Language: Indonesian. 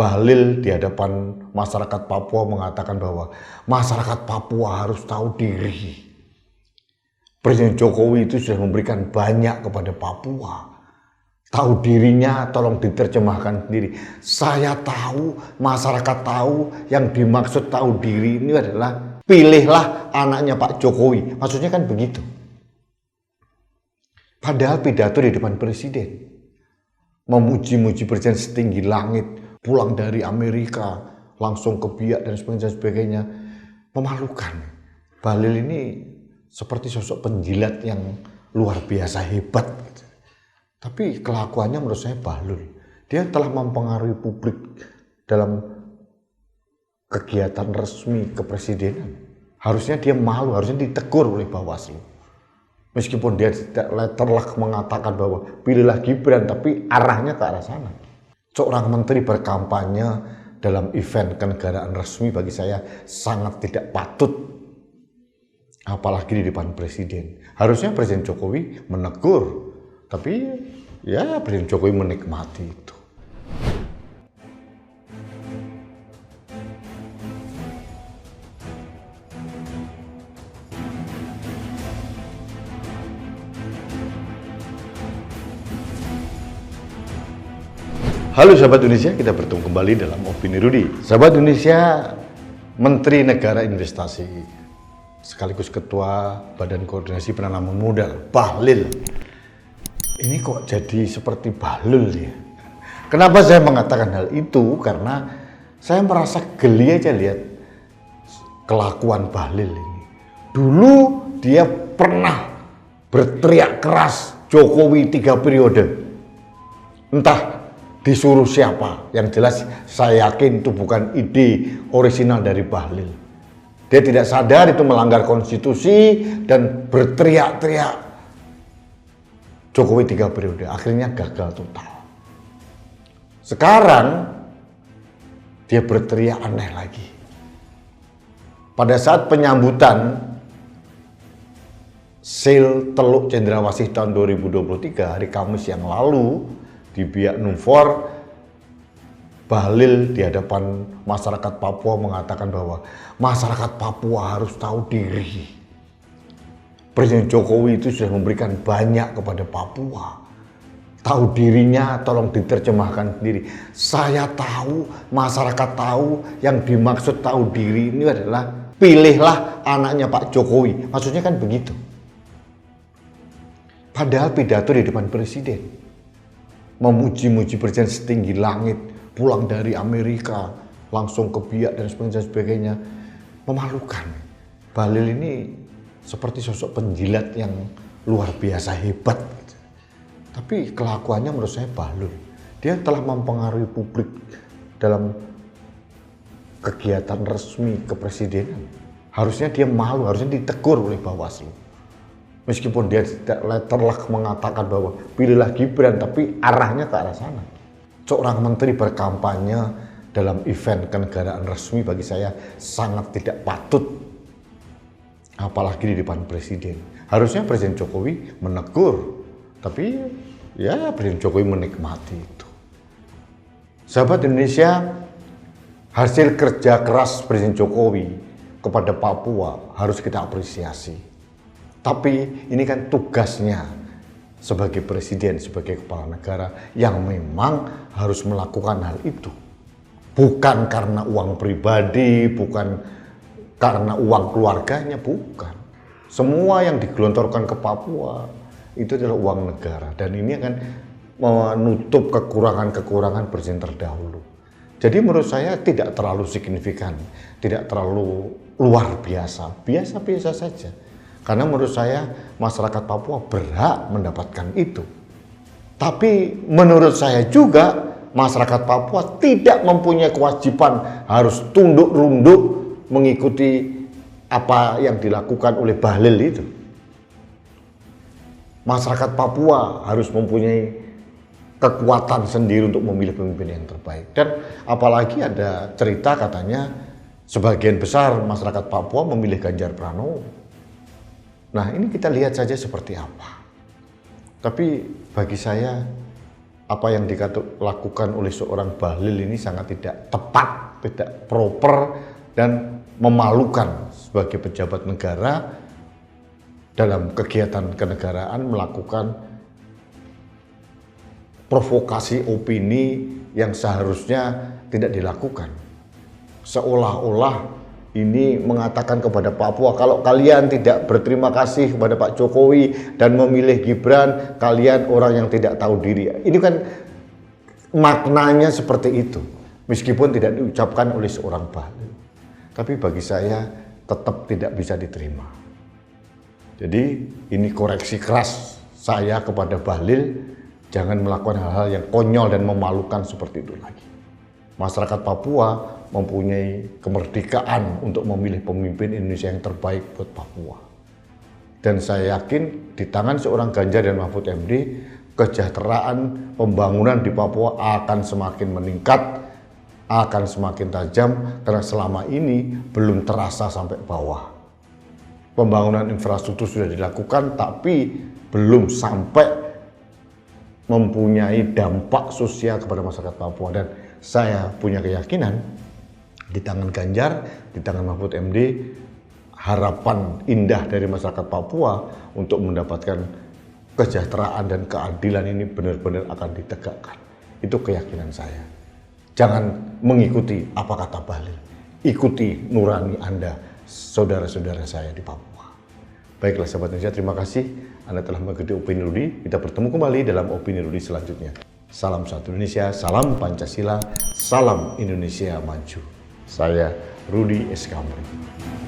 Bahlil di hadapan masyarakat Papua mengatakan bahwa masyarakat Papua harus tahu diri. Presiden Jokowi itu sudah memberikan banyak kepada Papua. Tahu dirinya tolong diterjemahkan sendiri. Saya tahu, masyarakat tahu, yang dimaksud tahu diri ini adalah pilihlah anaknya Pak Jokowi. Maksudnya kan begitu. Padahal pidato di depan presiden, memuji-muji presiden setinggi langit, pulang dari Amerika, langsung ke Biak dan sebagainya, memalukan. Bahlil ini seperti sosok penjilat yang luar biasa hebat. Tapi kelakuannya menurut saya Bahlil. Dia telah mempengaruhi publik dalam kegiatan resmi kepresidenan. Harusnya dia malu, harusnya ditegur oleh Bawaslu. Meskipun dia tidak letterlock mengatakan bahwa pilihlah Gibran, tapi arahnya ke arah sana. Seorang menteri berkampanye dalam event kenegaraan resmi bagi saya sangat tidak patut. Apalagi di depan presiden. Harusnya Presiden Jokowi menegur. Tapi ya Presiden Jokowi menikmati itu. Halo sahabat Indonesia, kita bertemu kembali dalam Opini Rudy. Sahabat Indonesia, Menteri Negara Investasi sekaligus Ketua Badan Koordinasi Penanaman Modal, Bahlil. Ini kok jadi seperti Bahlil ya? Kenapa saya mengatakan hal itu? Karena saya merasa geli aja lihat kelakuan Bahlil ini. Dulu dia pernah berteriak keras Jokowi 3 periode. Entah disuruh siapa, yang jelas saya yakin itu bukan ide orisinal dari Bahlil. Dia tidak sadar itu melanggar konstitusi dan berteriak-teriak Jokowi 3 periode, akhirnya gagal total. Sekarang dia berteriak aneh lagi. Pada saat penyambutan sale Teluk Cendrawasih tahun 2023, hari Kamis yang lalu di Biak Numfor, Bahlil di hadapan masyarakat Papua mengatakan bahwa masyarakat Papua harus tahu diri. Presiden Jokowi itu sudah memberikan banyak kepada Papua. Tahu dirinya tolong diterjemahkan sendiri. Saya tahu, masyarakat tahu, yang dimaksud tahu diri ini adalah pilihlah anaknya Pak Jokowi. Maksudnya kan begitu. Padahal pidato di depan presiden, memuji-muji presiden setinggi langit, pulang dari Amerika, langsung ke Biak dan sebagainya, memalukan. Bahlil ini seperti sosok penjilat yang luar biasa hebat. Tapi kelakuannya menurut saya Bahlil. Dia telah mempengaruhi publik dalam kegiatan resmi kepresidenan. Harusnya dia malu, harusnya ditegur oleh Bawaslu. Meskipun dia tidak letterlock mengatakan bahwa pilihlah Gibran, tapi arahnya ke arah sana. Seorang menteri berkampanye dalam event kenegaraan resmi bagi saya sangat tidak patut. Apalagi di depan presiden. Harusnya Presiden Jokowi menegur. Tapi ya Presiden Jokowi menikmati itu. Sahabat Indonesia, hasil kerja keras Presiden Jokowi kepada Papua harus kita apresiasi. Tapi ini kan tugasnya sebagai presiden, sebagai kepala negara yang memang harus melakukan hal itu. Bukan karena uang pribadi, bukan karena uang keluarganya, bukan. Semua yang digelontorkan ke Papua itu adalah uang negara. Dan ini akan menutup kekurangan-kekurangan presiden terdahulu. Jadi menurut saya tidak terlalu signifikan, tidak terlalu luar biasa, biasa-biasa saja. Karena menurut saya masyarakat Papua berhak mendapatkan itu. Tapi menurut saya juga masyarakat Papua tidak mempunyai kewajiban harus tunduk-runduk mengikuti apa yang dilakukan oleh Bahlil itu. Masyarakat Papua harus mempunyai kekuatan sendiri untuk memilih pemimpin yang terbaik. Dan apalagi ada cerita katanya sebagian besar masyarakat Papua memilih Ganjar Pranowo. Nah, ini kita lihat saja seperti apa. Tapi bagi saya apa yang dilakukan oleh seorang Bahlil ini sangat tidak tepat, tidak proper, dan memalukan sebagai pejabat negara dalam kegiatan kenegaraan melakukan provokasi opini yang seharusnya tidak dilakukan. Seolah-olah ini mengatakan kepada Papua, kalau kalian tidak berterima kasih kepada Pak Jokowi dan memilih Gibran, kalian orang yang tidak tahu diri. Ini kan maknanya seperti itu, meskipun tidak diucapkan oleh seorang Bahlil. Tapi bagi saya tetap tidak bisa diterima. Jadi ini koreksi keras saya kepada Bahlil, jangan melakukan hal-hal yang konyol dan memalukan seperti itu lagi. Masyarakat Papua mempunyai kemerdekaan untuk memilih pemimpin Indonesia yang terbaik buat Papua. Dan saya yakin di tangan seorang Ganjar dan Mahfud MD, kesejahteraan pembangunan di Papua akan semakin meningkat, akan semakin tajam, karena selama ini belum terasa sampai bawah. Pembangunan infrastruktur sudah dilakukan, tapi belum sampai mempunyai dampak sosial kepada masyarakat Papua. Dan saya punya keyakinan di tangan Ganjar, di tangan Mahfud MD, harapan indah dari masyarakat Papua untuk mendapatkan kesejahteraan dan keadilan ini benar-benar akan ditegakkan. Itu keyakinan saya. Jangan mengikuti apa kata Bahlil, ikuti nurani Anda, saudara-saudara saya di Papua. Baiklah sahabat Indonesia, terima kasih Anda telah mengikuti Opini Rudi. Kita bertemu kembali dalam Opini Rudi selanjutnya. Salam satu Indonesia, salam Pancasila, salam Indonesia maju. Saya Rudi S. Kamri.